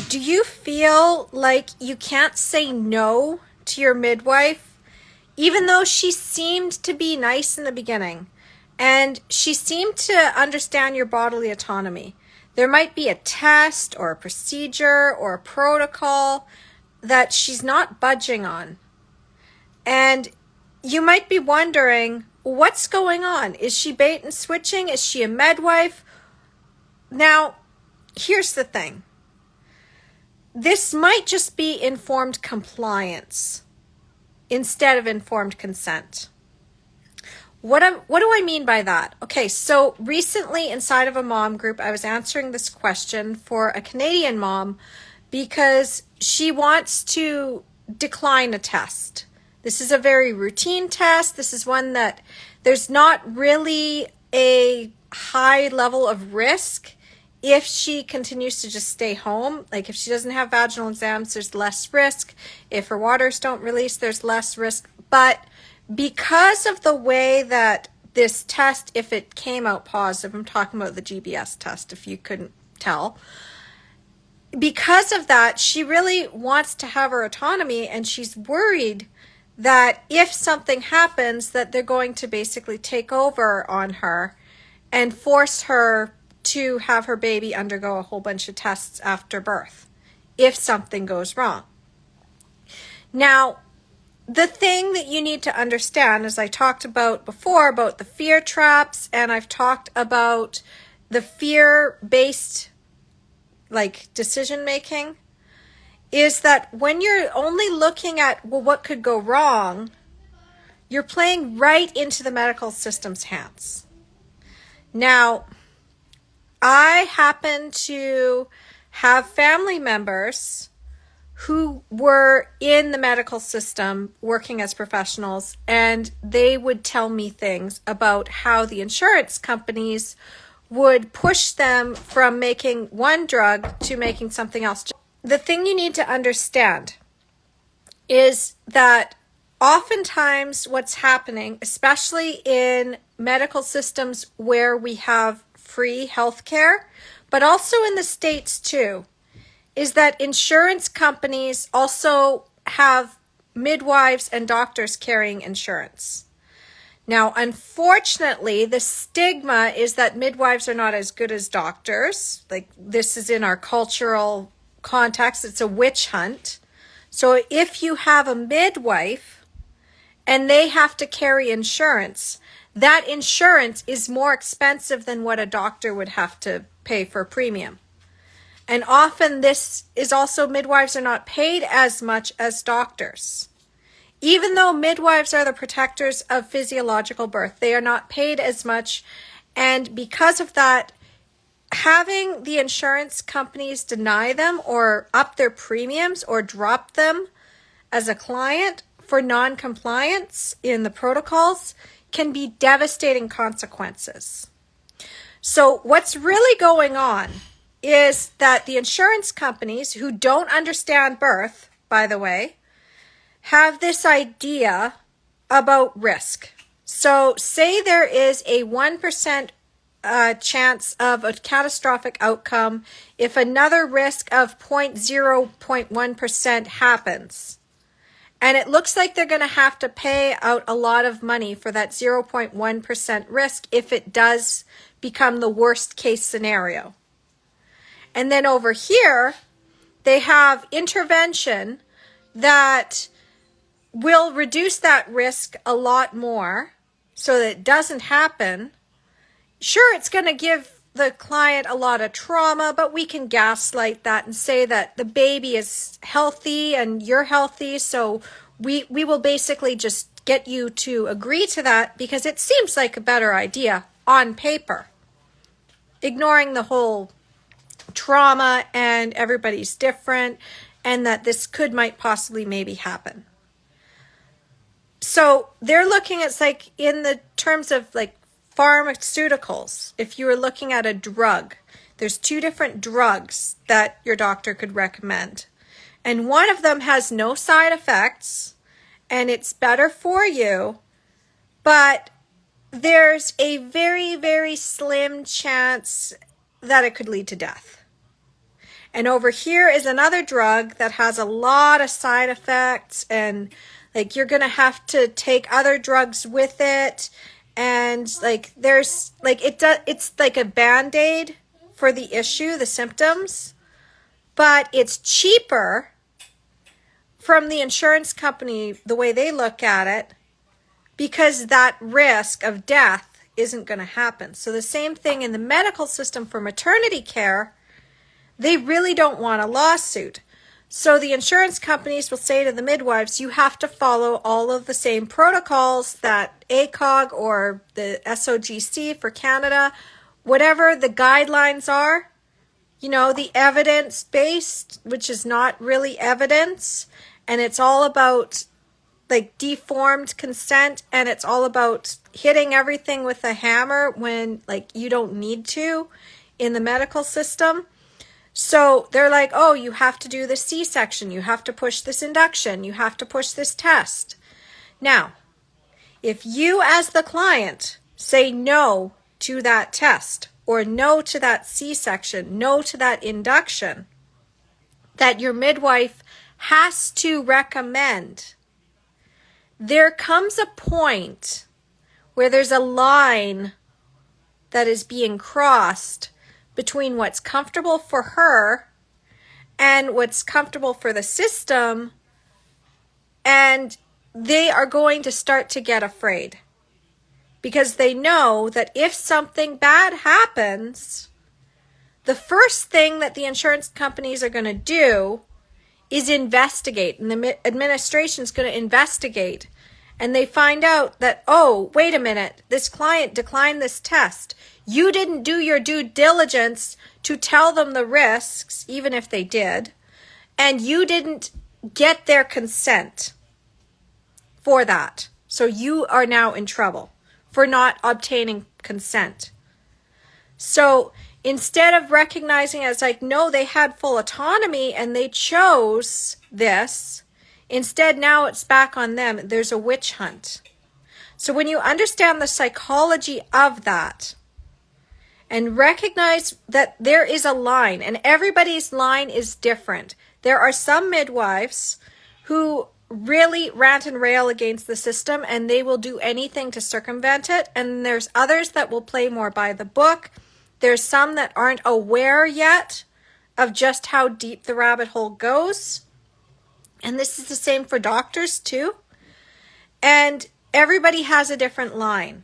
Do you feel like you can't say no to your midwife, even though she seemed to be nice in the beginning and she seemed to understand your bodily autonomy? There might be a test or a procedure or a protocol that she's not budging on. And you might be wondering, what's going on? Is she bait and switching? Is she a midwife? Now, here's the thing. This might just be informed compliance instead of informed consent. What do I mean by that? Okay, so recently inside of a mom group, I was answering this question for a Canadian mom because she wants to decline a test. This is a very routine test. This is one that there's not really a high level of risk if she continues to just stay home. Like if she doesn't have vaginal exams, there's less risk. If her waters don't release, there's less risk. But because of the way that this test, if it came out positive, I'm talking about the GBS test, if you couldn't tell, because of that, she really wants to have her autonomy, and she's worried that if something happens, that they're going to basically take over on her and force her to have her baby undergo a whole bunch of tests after birth if something goes wrong. Now, the thing that you need to understand, as I talked about before, about the fear traps, and I've talked about the fear-based decision making, is that when you're only looking at, well, what could go wrong, you're playing right into the medical system's hands. Now, I happen to have family members who were in the medical system working as professionals, and they would tell me things about how the insurance companies would push them from making one drug to making something else. The thing you need to understand is that oftentimes what's happening, especially in medical systems where we have free healthcare, but also in the States too, is that insurance companies also have midwives and doctors carrying insurance. Now, unfortunately, the stigma is that midwives are not as good as doctors. Like, this is in our cultural context. It's a witch hunt. So if you have a midwife and they have to carry insurance, that insurance is more expensive than what a doctor would have to pay for a premium. And often this is also, midwives are not paid as much as doctors. Even though midwives are the protectors of physiological birth, they are not paid as much. And because of that, having the insurance companies deny them or up their premiums or drop them as a client for non-compliance in the protocols can be devastating consequences. So what's really going on is that the insurance companies, who don't understand birth, by the way, have this idea about risk. So say there is a 1% chance of a catastrophic outcome if another risk of 0.1% happens. And it looks like they're going to have to pay out a lot of money for that 0.1% risk if it does become the worst case scenario. And then over here, they have intervention that will reduce that risk a lot more so that it doesn't happen. Sure, it's going to give the client a lot of trauma, but we can gaslight that and say that the baby is healthy and you're healthy, so we will basically just get you to agree to that because it seems like a better idea on paper, ignoring the whole trauma and everybody's different and that this might possibly maybe happen. So they're looking at, like, in the terms of like pharmaceuticals. If you were looking at a drug, there's 2 different drugs that your doctor could recommend. And one of them has no side effects and it's better for you, but there's a very, very slim chance that it could lead to death. And over here is another drug that has a lot of side effects, and like you're going to have to take other drugs with it. And like there's like it's like a band-aid for the issue, the symptoms, but it's cheaper from the insurance company, the way they look at it, because that risk of death isn't going to happen. So the same thing in the medical system for maternity care, they really don't want a lawsuit. So the insurance companies will say to the midwives, you have to follow all of the same protocols that ACOG or the SOGC for Canada, whatever the guidelines are, you know, the evidence-based, which is not really evidence, and it's all about like deformed consent, and it's all about hitting everything with a hammer when like you don't need to in the medical system. So they're like, oh, you have to do the C-section, you have to push this induction, you have to push this test. Now, if you as the client say no to that test, or no to that C-section, no to that induction, that your midwife has to recommend, there comes a point where there's a line that is being crossed between what's comfortable for her and what's comfortable for the system, and they are going to start to get afraid because they know that if something bad happens, the first thing that the insurance companies are going to do is investigate, and the administration is going to investigate, and they find out that, oh, wait a minute, this client declined this test. You didn't do your due diligence to tell them the risks, even if they did, and you didn't get their consent for that. So you are now in trouble for not obtaining consent. So instead of recognizing it as like, no, they had full autonomy and they chose this, instead now it's back on them. There's a witch hunt. So when you understand the psychology of that and recognize that there is a line, and everybody's line is different. There are some midwives who really rant and rail against the system and they will do anything to circumvent it. And there's others that will play more by the book. There's some that aren't aware yet of just how deep the rabbit hole goes. And this is the same for doctors too. And everybody has a different line.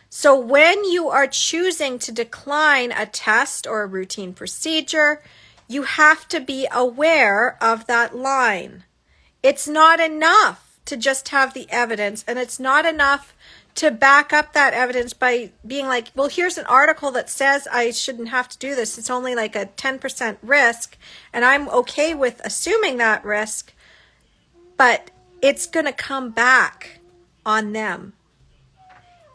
So when you are choosing to decline a test or a routine procedure, you have to be aware of that line. It's not enough to just have the evidence, and it's not enough to back up that evidence by being like, well, here's an article that says I shouldn't have to do this. It's only like a 10% risk, and I'm okay with assuming that risk, but it's going to come back on them.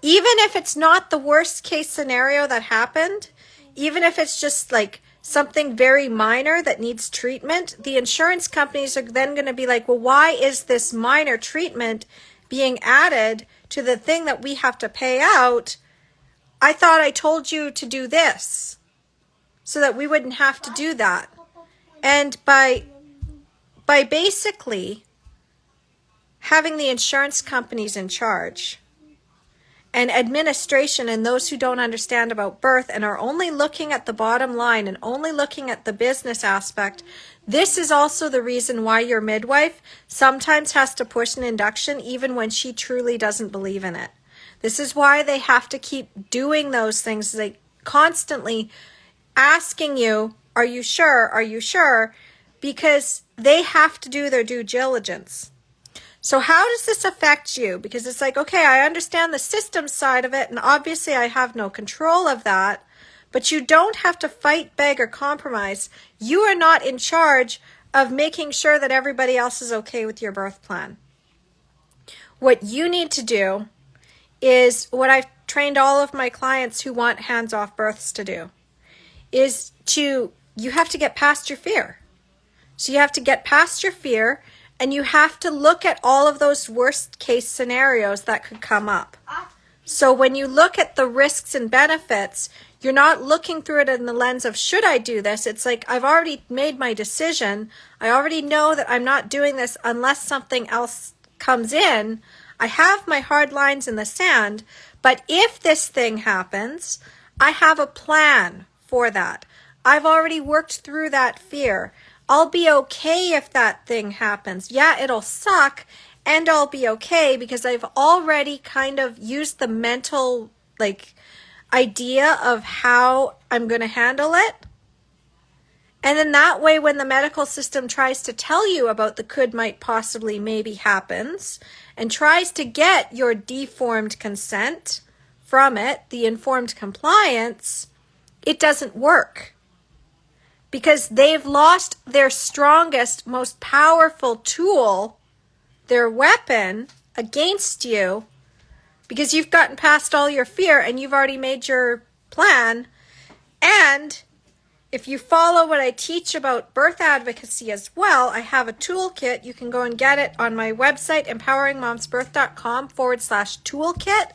Even if it's not the worst case scenario that happened, even if it's just like something very minor that needs treatment, the insurance companies are then going to be like, well, why is this minor treatment being added to the thing that we have to pay out? I thought I told you to do this so that we wouldn't have to do that. And by basically having the insurance companies in charge and administration and those who don't understand about birth and are only looking at the bottom line and only looking at the business aspect, this is also the reason why your midwife sometimes has to push an induction even when she truly doesn't believe in it. This is why they have to keep doing those things. They constantly asking you, are you sure? Are you sure? Because they have to do their due diligence. So how does this affect you? Because it's like, okay, I understand the system side of it, and obviously I have no control of that, but you don't have to fight, beg, or compromise. You are not in charge of making sure that everybody else is okay with your birth plan. What you need to do is what I've trained all of my clients who want hands-off births to do, is you have to get past your fear. So you have to get past your fear, and you have to look at all of those worst case scenarios that could come up. So when you look at the risks and benefits, You're not looking through it in the lens of, should I do this? It's like, I've already made my decision. I already know that I'm not doing this unless something else comes in. I have my hard lines in the sand, but if this thing happens, I have a plan for that. I've already worked through that fear. I'll be okay if that thing happens. Yeah, it'll suck, and I'll be okay because I've already kind of used the mental idea of how I'm going to handle it. And then that way, when the medical system tries to tell you about the could, might, possibly, maybe happens, and tries to get your deformed consent from it, the informed compliance, it doesn't work. Because they've lost their strongest, most powerful tool, their weapon, against you, because you've gotten past all your fear and you've already made your plan. And if you follow what I teach about birth advocacy as well, I have a toolkit. You can go and get it on my website, empoweringmomsbirth.com/toolkit.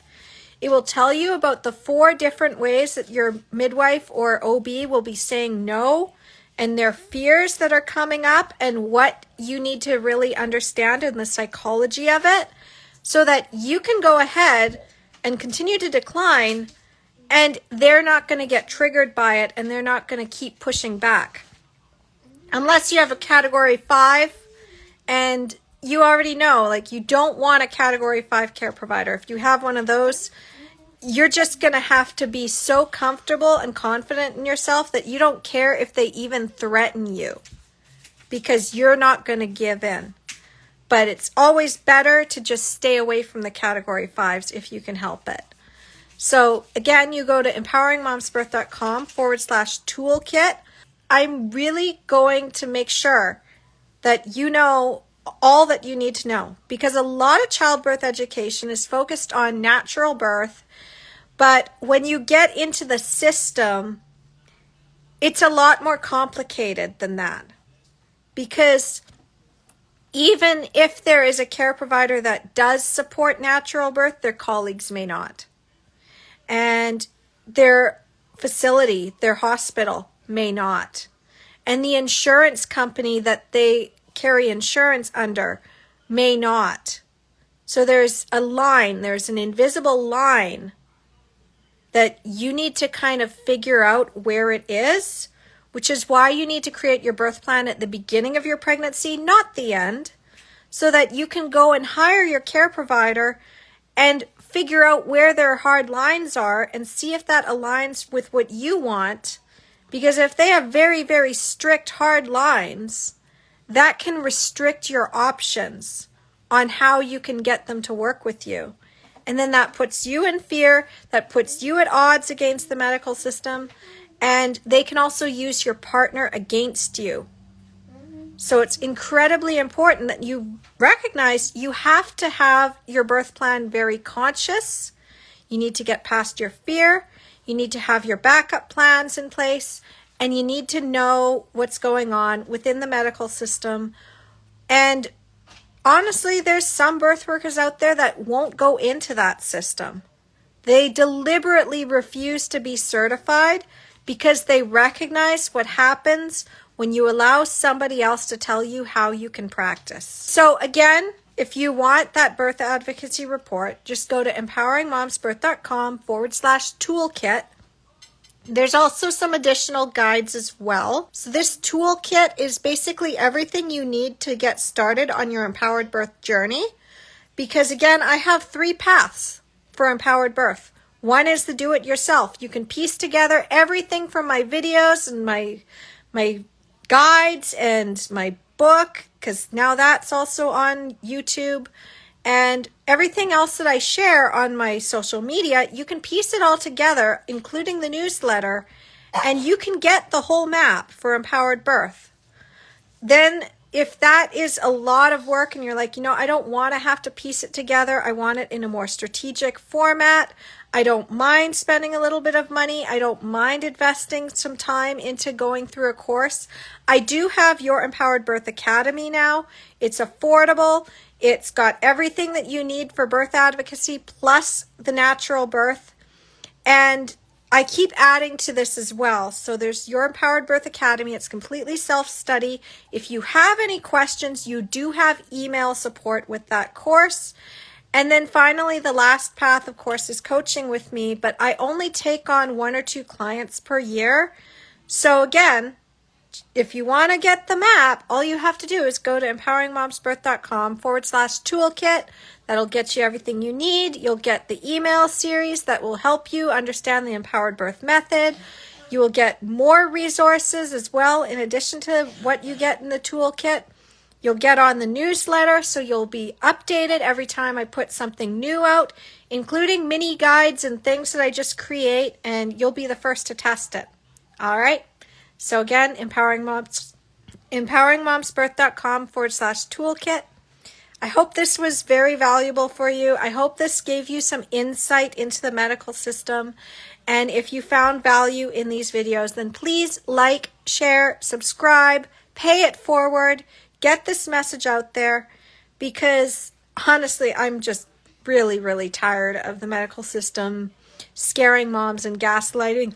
It will tell you about the 4 different ways that your midwife or OB will be saying no, and their fears that are coming up, and what you need to really understand in the psychology of it, so that you can go ahead and continue to decline, and they're not going to get triggered by it, and they're not going to keep pushing back. Unless you have a category 5, and you already know, you don't want a category 5 care provider. If you have one of those, you're just going to have to be so comfortable and confident in yourself that you don't care if they even threaten you, because you're not going to give in. But it's always better to just stay away from the category 5s if you can help it. So again, you go to empoweringmomsbirth.com/toolkit. I'm really going to make sure that you know all that you need to know, because a lot of childbirth education is focused on natural birth. But when you get into the system, it's a lot more complicated than that. Because even if there is a care provider that does support natural birth, their colleagues may not. And their facility, their hospital, may not. And the insurance company that they carry insurance under may not. So there's a line, there's an invisible line that you need to kind of figure out where it is, which is why you need to create your birth plan at the beginning of your pregnancy, not the end, so that you can go and hire your care provider and figure out where their hard lines are and see if that aligns with what you want. Because if they have very, very strict hard lines, that can restrict your options on how you can get them to work with you. And then that puts you in fear, that puts you at odds against the medical system, and they can also use your partner against you. So it's incredibly important that you recognize you have to have your birth plan very conscious. You need to get past your fear. You need to have your backup plans in place, and you need to know what's going on within the medical system. And honestly, there's some birth workers out there that won't go into that system. They deliberately refuse to be certified because they recognize what happens when you allow somebody else to tell you how you can practice. So again, if you want that birth advocacy report, just go to empoweringmomsbirth.com/toolkit. There's also some additional guides as well. So this toolkit is basically everything you need to get started on your empowered birth journey. Because again, I have 3 paths for empowered birth. One is the do-it-yourself. You can piece together everything from my videos and my guides and my book, because now that's also on YouTube, and everything else that I share on my social media. You can piece it all together, including the newsletter, and you can get the whole map for empowered birth. Then if that is a lot of work and you're like, I don't want to have to piece it together, I want it in a more strategic format, I don't mind spending a little bit of money, I don't mind investing some time into going through a course, I do have your Empowered Birth Academy now. It's affordable. It's got everything that you need for birth advocacy plus the natural birth. And I keep adding to this as well. So there's Your Empowered Birth Academy. It's completely self-study. If you have any questions, you do have email support with that course. And then finally, the last path, of course, is coaching with me, but I only take on 1 or 2 clients per year. So again, if you want to get the map, all you have to do is go to empoweringmomsbirth.com/toolkit. That'll get you everything you need. You'll get the email series that will help you understand the empowered birth method. You will get more resources as well, in addition to what you get in the toolkit. You'll get on the newsletter, so you'll be updated every time I put something new out, including mini guides and things that I just create, and you'll be the first to test it. All right. So again, empoweringmomsbirth.com/toolkit. I hope this was very valuable for you. I hope this gave you some insight into the medical system. And if you found value in these videos, then please like, share, subscribe, pay it forward, get this message out there, because honestly, I'm just really, really tired of the medical system scaring moms and gaslighting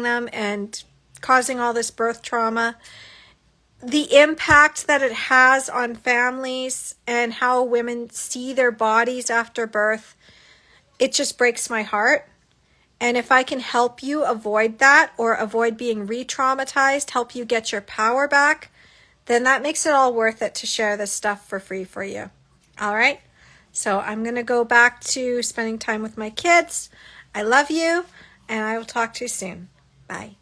them and causing all this birth trauma. The impact that it has on families and how women see their bodies after birth, it just breaks my heart. And if I can help you avoid that, or avoid being re-traumatized, help you get your power back, then that makes it all worth it to share this stuff for free for you. All right? So I'm going to go back to spending time with my kids. I love you, and I will talk to you soon. Bye.